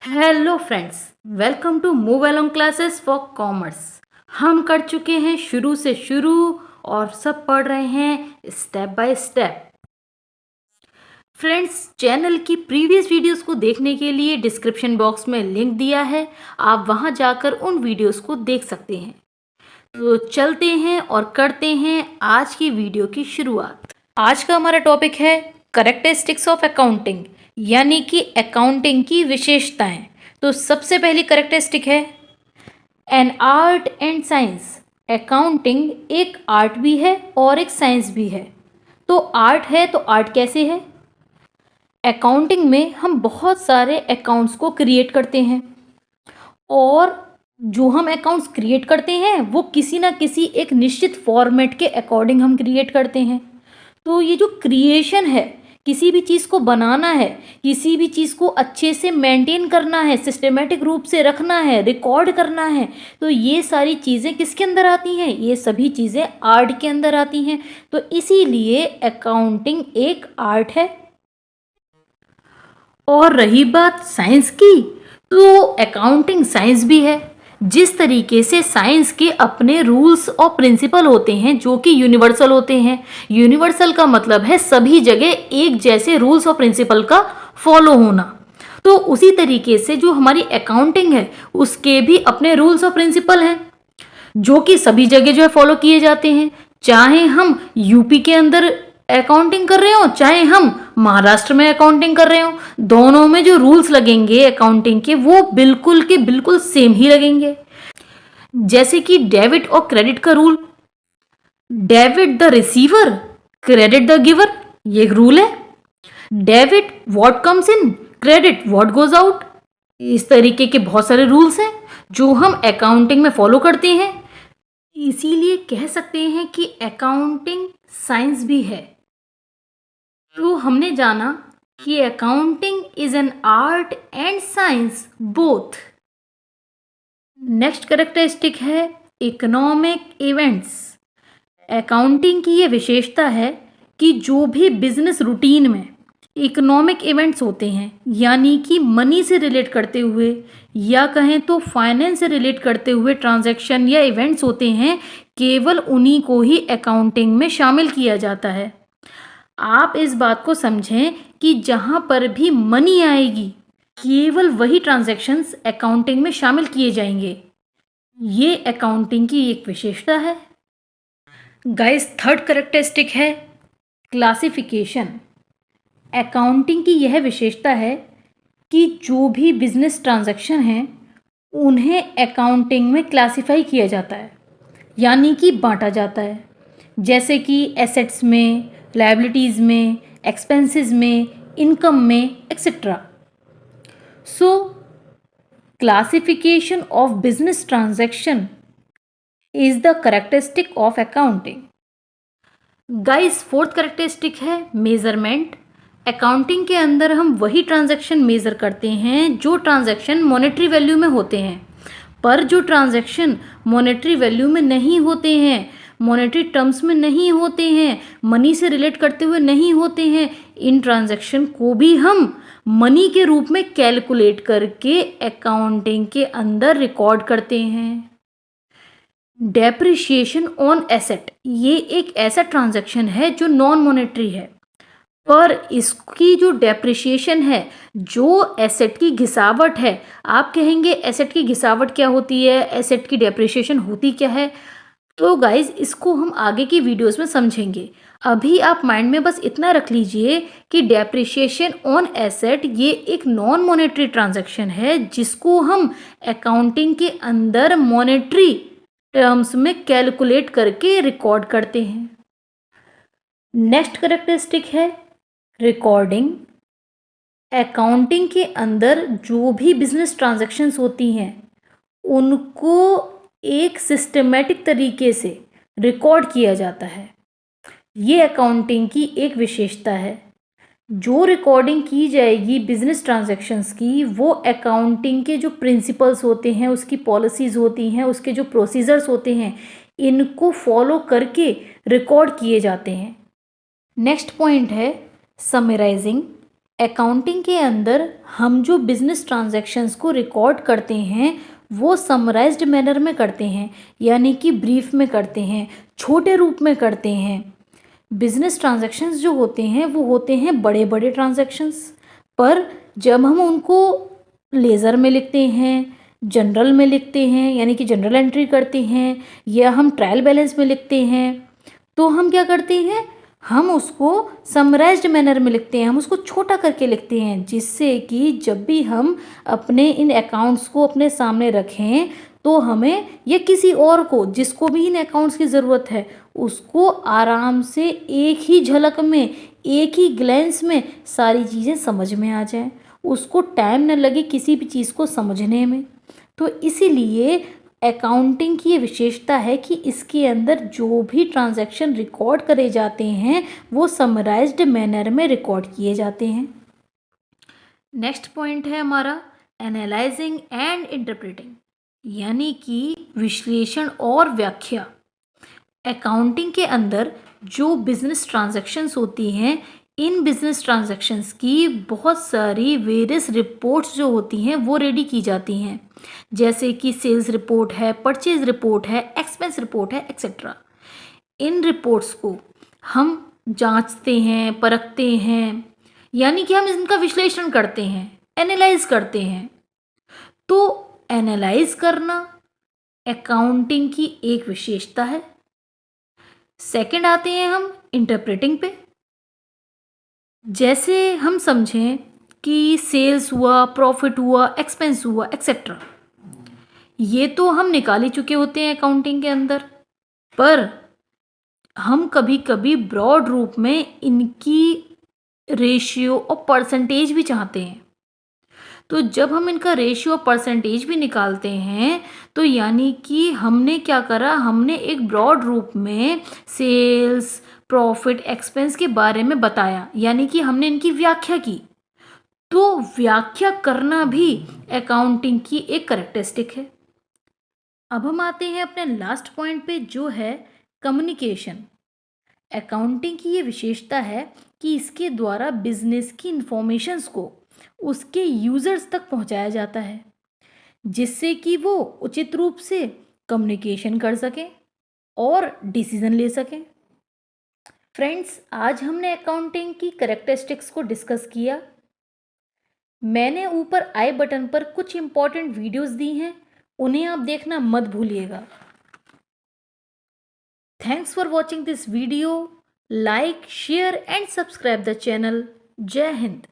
Hello friends, welcome to Move Along Classes for commerce. हम कर चुके हैं शुरू से शुरू और सब पढ़ रहे हैं step by step. Friends, channel की प्रीवियस वीडियोस को देखने के लिए डिस्क्रिप्शन बॉक्स में लिंक दिया है, आप वहां जाकर उन वीडियोस को देख सकते हैं। तो चलते हैं और करते हैं आज की वीडियो की शुरुआत। आज का हमारा टॉपिक है करेक्टरिस्टिक्स ऑफ अकाउंटिंग, यानी कि अकाउंटिंग की विशेषताएं। तो सबसे पहली करेक्टरिस्टिक है an art and science. Accounting एक आर्ट भी है और एक साइंस भी है। तो आर्ट है तो आर्ट कैसे है? अकाउंटिंग में हम बहुत सारे अकाउंट्स को क्रिएट करते हैं और जो हम अकाउंट्स क्रिएट करते हैं वो किसी ना किसी एक निश्चित फॉर्मेट के अकॉर्डिंग हम क्रिएट करते हैं। तो ये जो क्रिएशन है, किसी भी चीज़ को बनाना है, किसी भी चीज़ को अच्छे से मेंटेन करना है, सिस्टमेटिक रूप से रखना है, रिकॉर्ड करना है, तो ये सारी चीज़ें किसके अंदर आती हैं? ये सभी चीज़ें आर्ट के अंदर आती हैं। तो इसीलिए अकाउंटिंग एक आर्ट है। और रही बात साइंस की, तो अकाउंटिंग साइंस भी है। जिस तरीके से साइंस के अपने रूल्स और प्रिंसिपल होते हैं जो कि यूनिवर्सल होते हैं। यूनिवर्सल का मतलब है सभी जगह एक जैसे रूल्स और प्रिंसिपल का फॉलो होना। तो उसी तरीके से जो हमारी अकाउंटिंग है उसके भी अपने रूल्स और प्रिंसिपल हैं जो कि सभी जगह जो है फॉलो किए जाते हैं। चाहे हम यूपी के अंदर अकाउंटिंग कर रहे हो, चाहे हम महाराष्ट्र में अकाउंटिंग कर रहे हो, दोनों में जो रूल्स लगेंगे अकाउंटिंग के वो बिल्कुल के बिल्कुल सेम ही लगेंगे। जैसे कि डेबिट और क्रेडिट का rule, debit the receiver, credit the giver, ये एक रूल है। Debit what comes in, credit what goes out. इस तरीके के बहुत सारे रूल्स हैं जो हम अकाउंटिंग में फॉलो करते हैं। इसीलिए कह सकते हैं कि अकाउंटिंग साइंस भी है। तो हमने जाना कि accounting is an art and science both. Next characteristic है इकोनॉमिक इवेंट्स। अकाउंटिंग की ये विशेषता है कि जो भी बिजनेस रूटीन में इकोनॉमिक इवेंट्स होते हैं, यानी कि मनी से रिलेट करते हुए या कहें तो फाइनेंस से रिलेट करते हुए ट्रांजैक्शन या इवेंट्स होते हैं, केवल उन्हीं को ही अकाउंटिंग में शामिल किया जाता है। आप इस बात को समझें कि जहाँ पर भी मनी आएगी केवल वही ट्रांजैक्शंस अकाउंटिंग में शामिल किए जाएंगे। ये अकाउंटिंग की एक विशेषता है। गाइस, थर्ड कैरेक्टरिस्टिक है क्लासिफिकेशन। अकाउंटिंग की यह विशेषता है कि जो भी बिजनेस ट्रांजैक्शन हैं उन्हें अकाउंटिंग में क्लासिफाई किया जाता है, यानी कि बांटा जाता है। जैसे कि एसेट्स में, लायबिलिटीज़ में, एक्सपेंसेस में, इनकम में, etcetera. So classification of business transaction is the characteristic of accounting. Guys, fourth characteristic है मेजरमेंट। अकाउंटिंग के अंदर हम वही ट्रांजैक्शन मेज़र करते हैं जो ट्रांजैक्शन मॉनेटरी वैल्यू में होते हैं। पर जो ट्रांजैक्शन मॉनेटरी वैल्यू में नहीं होते हैं, मॉनेटरी टर्म्स में नहीं होते हैं, मनी से रिलेट करते हुए नहीं होते हैं, इन ट्रांजैक्शन को भी हम मनी के रूप में कैलकुलेट करके अकाउंटिंग के अंदर रिकॉर्ड करते हैं। डेप्रिशिएशन ऑन एसेट, ये एक ऐसा ट्रांजैक्शन है जो नॉन मॉनेटरी है, पर इसकी जो डेप्रिशिएशन है, जो एसेट की घिसावट है, आप कहेंगे एसेट की घिसावट क्या होती है, एसेट की डेप्रिशिएशन होती क्या है? तो गाइज, इसको हम आगे की वीडियोस में समझेंगे। अभी आप माइंड में बस इतना रख लीजिए कि डेप्रिशिएशन ऑन एसेट ये एक नॉन मॉनेटरी ट्रांजैक्शन है जिसको हम अकाउंटिंग के अंदर मॉनेटरी टर्म्स में कैलकुलेट करके रिकॉर्ड करते हैं। नेक्स्ट कैरेक्टरिस्टिक है रिकॉर्डिंग। अकाउंटिंग के अंदर जो भी बिजनेस ट्रांजैक्शंस होती हैं उनको एक सिस्टमेटिक तरीके से रिकॉर्ड किया जाता है। ये अकाउंटिंग की एक विशेषता है। जो रिकॉर्डिंग की जाएगी बिजनेस ट्रांजैक्शंस की, वो अकाउंटिंग के जो प्रिंसिपल्स होते हैं, उसकी पॉलिसीज़ होती हैं, उसके जो प्रोसीजर्स होते हैं, इनको फॉलो करके रिकॉर्ड किए जाते हैं। नेक्स्ट पॉइंट है समराइजिंग। अकाउंटिंग के अंदर हम जो बिजनेस ट्रांजैक्शंस को रिकॉर्ड करते हैं वो समराइज्ड मैनर में करते हैं, यानी कि ब्रीफ में करते हैं, छोटे रूप में करते हैं। बिजनेस ट्रांजैक्शंस जो होते हैं वो होते हैं बड़े बड़े ट्रांजैक्शंस, पर जब हम उनको लेज़र में लिखते हैं, जनरल में लिखते हैं यानी कि जनरल एंट्री करते हैं, या हम ट्रायल बैलेंस में लिखते हैं, तो हम क्या करते हैं, हम उसको समराइज्ड मैनर में लिखते हैं, हम उसको छोटा करके लिखते हैं, जिससे कि जब भी हम अपने इन अकाउंट्स को अपने सामने रखें तो हमें या किसी और को जिसको भी इन अकाउंट्स की ज़रूरत है उसको आराम से एक ही झलक में, एक ही ग्लेंस में सारी चीज़ें समझ में आ जाए, उसको टाइम न लगे किसी भी चीज़ को समझने में। तो इसीलिए अकाउंटिंग की ये विशेषता है कि इसके अंदर जो भी ट्रांजैक्शन रिकॉर्ड करे जाते हैं वो समराइज्ड मैनर में रिकॉर्ड किए जाते हैं। नेक्स्ट पॉइंट है हमारा एनालाइजिंग एंड इंटरप्रेटिंग, यानी कि विश्लेषण और व्याख्या। अकाउंटिंग के अंदर जो बिजनेस ट्रांजैक्शंस होती हैं, इन बिजनेस ट्रांजैक्शंस की बहुत सारी वेरियस रिपोर्ट्स जो होती हैं वो रेडी की जाती हैं, जैसे कि सेल्स रिपोर्ट है, परचेज रिपोर्ट है, एक्सपेंस रिपोर्ट है, एक्सेट्रा। इन रिपोर्ट्स को हम जांचते हैं, परखते हैं, यानी कि हम इनका विश्लेषण करते हैं, एनालाइज करते हैं। तो एनालाइज करना अकाउंटिंग की एक विशेषता है। सेकंड आते हैं हम इंटरप्रेटिंग पे। जैसे हम समझें कि सेल्स हुआ, प्रॉफिट हुआ, एक्सपेंस हुआ, एक्सेट्रा, ये तो हम निकाल ही चुके होते हैं अकाउंटिंग के अंदर, पर हम कभी कभी ब्रॉड रूप में इनकी रेशियो और परसेंटेज भी चाहते हैं। तो जब हम इनका रेशियो और परसेंटेज भी निकालते हैं तो यानी कि हमने क्या करा, हमने एक ब्रॉड रूप में सेल्स, प्रॉफिट, एक्सपेंस के बारे में बताया, यानी कि हमने इनकी व्याख्या की। तो व्याख्या करना भी अकाउंटिंग की एक कैरेक्टरिस्टिक है। अब हम आते हैं अपने लास्ट पॉइंट पे, जो है कम्युनिकेशन। अकाउंटिंग की ये विशेषता है कि इसके द्वारा बिजनेस की इंफॉर्मेशंस को उसके यूजर्स तक पहुंचाया जाता है, जिससे कि वो उचित रूप से कम्युनिकेशन कर सकें और डिसीजन ले सकें। फ्रेंड्स, आज हमने अकाउंटिंग की कैरेक्टरिस्टिक्स को डिस्कस किया। मैंने ऊपर आई बटन पर कुछ इंपॉर्टेंट वीडियोस दी हैं, उन्हें आप देखना मत भूलिएगा। Thanks for watching this video. Like, share and subscribe the channel. जय हिंद।